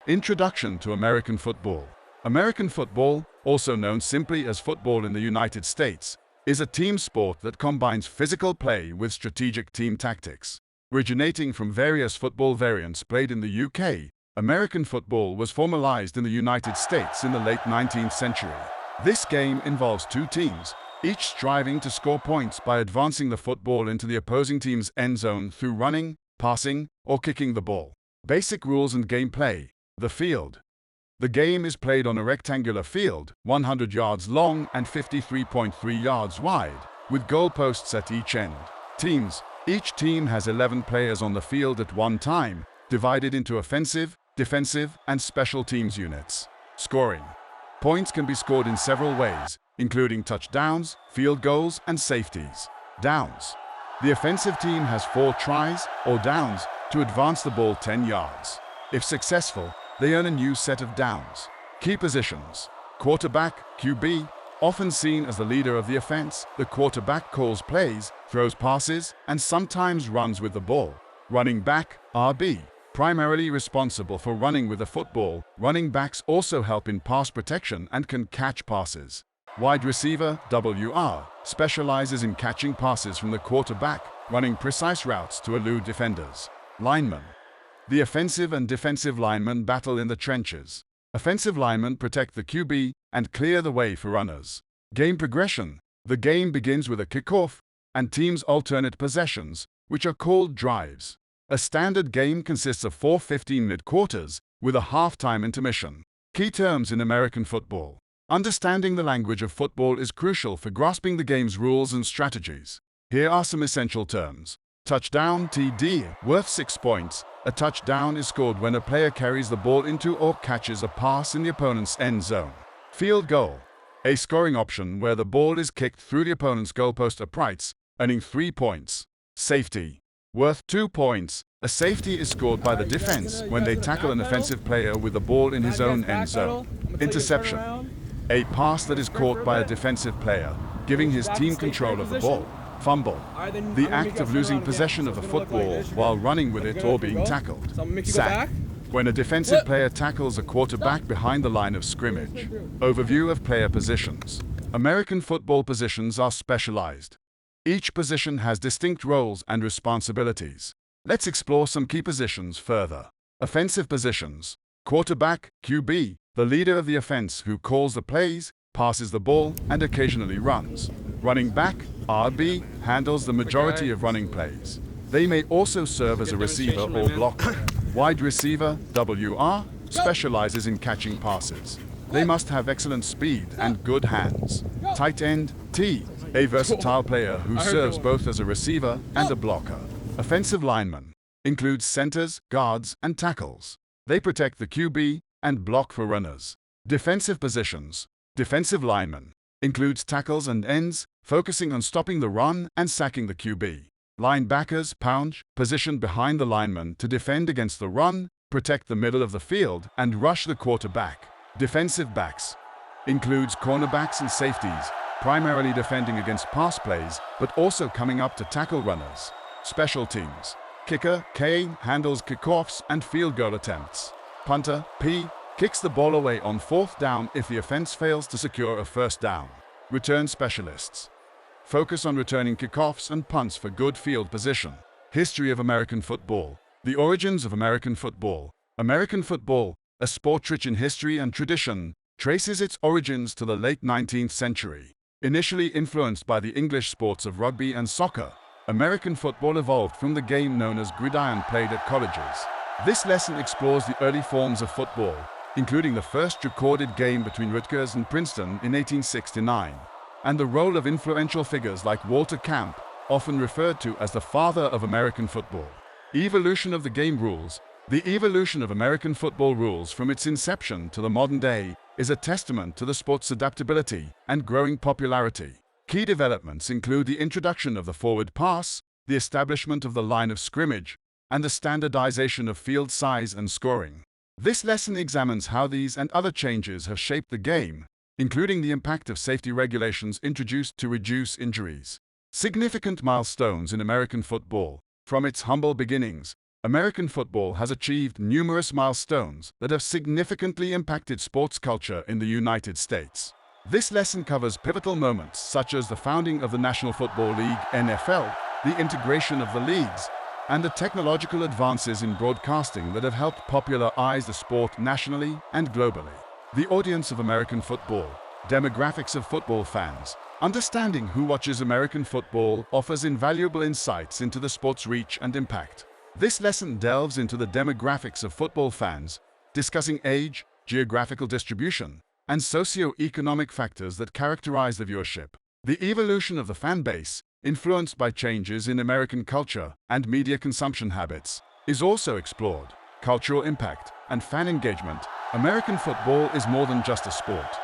Introduction to American football. American football, also known simply as football in the United States, is a team sport that combines physical play with strategic team tactics. Originating from various football variants played in the UK, American football was formalized in the United States in the late 19th century. This game involves two teams, each striving to score points by advancing the football into the opposing team's end zone through running, passing, or kicking the ball. Basic rules and gameplay. The field. The game is played on a rectangular field, 100 yards long and 53.3 yards wide, with goalposts at each end. Teams. Each team has 11 players on the field at one time, divided into offensive, defensive, and special teams units. Scoring. Points can be scored in several ways, including touchdowns, field goals, and safeties. Downs. The offensive team has 4 tries, or downs, to advance the ball 10 yards. If successful, they earn a new set of downs. Key positions. Quarterback, QB, often seen as the leader of the offense, the quarterback calls plays, throws passes, and sometimes runs with the ball. Running back, RB, primarily responsible for running with the football. Running backs also help in pass protection and can catch passes. Wide receiver, WR, specializes in catching passes from the quarterback, running precise routes to elude defenders. Lineman. The offensive and defensive linemen battle in the trenches. Offensive linemen protect the QB and clear the way for runners. Game progression. The game begins with a kickoff and teams alternate possessions, which are called drives. A standard game consists of 4 15-minute quarters with a halftime intermission. Key terms in American football. Understanding the language of football is crucial for grasping the game's rules and strategies. Here are some essential terms. Touchdown TD, worth 6 points. A touchdown is scored when a player carries the ball into or catches a pass in the opponent's end zone. Field goal, a scoring option where the ball is kicked through the opponent's goalpost uprights, earning 3 points. Safety, worth 2 points. A safety is scored by the defense when they tackle an offensive player with the ball in his own end zone. Interception, a pass that is caught by a defensive player, giving his team control of the ball. Fumble, the act of losing possession of a football while running with it or being tackled. Sack, when a defensive player tackles a quarterback behind the line of scrimmage. Overview of player positions. American football positions are specialized. Each position has distinct roles and responsibilities. Let's explore some key positions further. Offensive positions. Quarterback, QB, the leader of the offense who calls the plays, passes the ball, and occasionally runs. Running back, RB, handles the majority of running plays. They may also serve as a receiver or blocker. Wide receiver, WR, specializes in catching passes. They must have excellent speed and good hands. Tight end, T, a versatile player who serves both as a receiver and a blocker. Offensive lineman includes centers, guards, and tackles. They protect the QB and block for runners. Defensive positions. Defensive lineman includes tackles and ends, focusing on stopping the run and sacking the QB. Linebackers, pounce, positioned behind the lineman to defend against the run, protect the middle of the field, and rush the quarterback. Defensive backs includes cornerbacks and safeties, primarily defending against pass plays, but also coming up to tackle runners. Special teams. Kicker, K, handles kickoffs and field goal attempts. Punter, P, kicks the ball away on 4th down if the offense fails to secure a 1st down. Return specialists focus on returning kickoffs and punts for good field position. History of American football. The origins of American football. American football, a sport rich in history and tradition, traces its origins to the late 19th century. Initially influenced by the English sports of rugby and soccer, American football evolved from the game known as Gridiron played at colleges. This lesson explores the early forms of football, including the first recorded game between Rutgers and Princeton in 1869, and the role of influential figures like Walter Camp, often referred to as the father of American football. Evolution of the game rules. The evolution of American football rules from its inception to the modern day is a testament to the sport's adaptability and growing popularity. Key developments include the introduction of the forward pass, the establishment of the line of scrimmage, and the standardization of field size and scoring. This lesson examines how these and other changes have shaped the game, including the impact of safety regulations introduced to reduce injuries. Significant milestones in American football. From its humble beginnings, American football has achieved numerous milestones that have significantly impacted sports culture in the United States. This lesson covers pivotal moments such as the founding of the National Football League (NFL), the integration of the leagues, and the technological advances in broadcasting that have helped popularize the sport nationally and globally. The audience of American football, demographics of football fans. Understanding who watches American football offers invaluable insights into the sport's reach and impact. This lesson delves into the demographics of football fans, discussing age, geographical distribution, and socio-economic factors that characterize the viewership. The evolution of the fan base, influenced by changes in American culture and media consumption habits, is also explored. Cultural impact and fan engagement. American football is more than just a sport.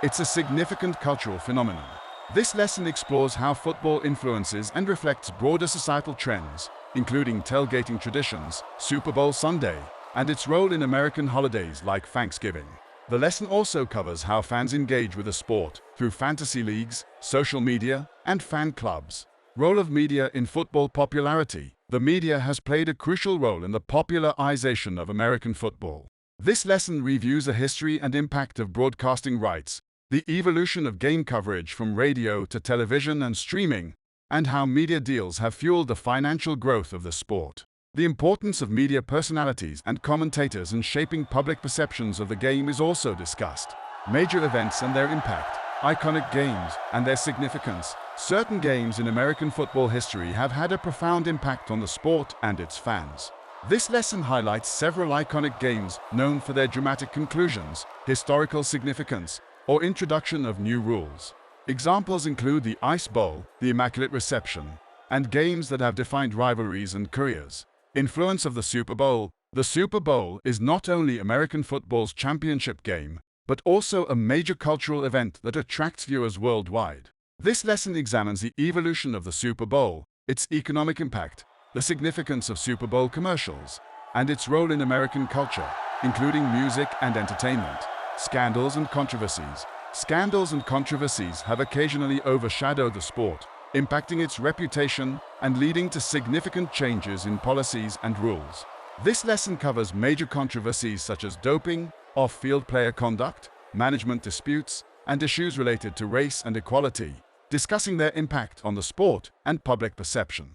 It's a significant cultural phenomenon. This lesson explores how football influences and reflects broader societal trends, including tailgating traditions, Super Bowl Sunday, and its role in American holidays like Thanksgiving. The lesson also covers how fans engage with the sport through fantasy leagues, social media, and fan clubs. Role of media in football popularity. The media has played a crucial role in the popularization of American football. This lesson reviews the history and impact of broadcasting rights, the evolution of game coverage from radio to television and streaming, and how media deals have fueled the financial growth of the sport. The importance of media personalities and commentators in shaping public perceptions of the game is also discussed. Major events and their impact. Iconic games and their significance. Certain games in American football history have had a profound impact on the sport and its fans. This lesson highlights several iconic games known for their dramatic conclusions, historical significance, or introduction of new rules. Examples include the Ice Bowl, the Immaculate Reception, and games that have defined rivalries and careers. Influence of the Super Bowl. The Super Bowl is not only American football's championship game, but also a major cultural event that attracts viewers worldwide. This lesson examines the evolution of the Super Bowl, its economic impact, the significance of Super Bowl commercials, and its role in American culture, including music and entertainment. Scandals and controversies. Scandals and controversies have occasionally overshadowed the sport, impacting its reputation and leading to significant changes in policies and rules. This lesson covers major controversies such as doping, off-field player conduct, management disputes, and issues related to race and equality, discussing their impact on the sport and public perception.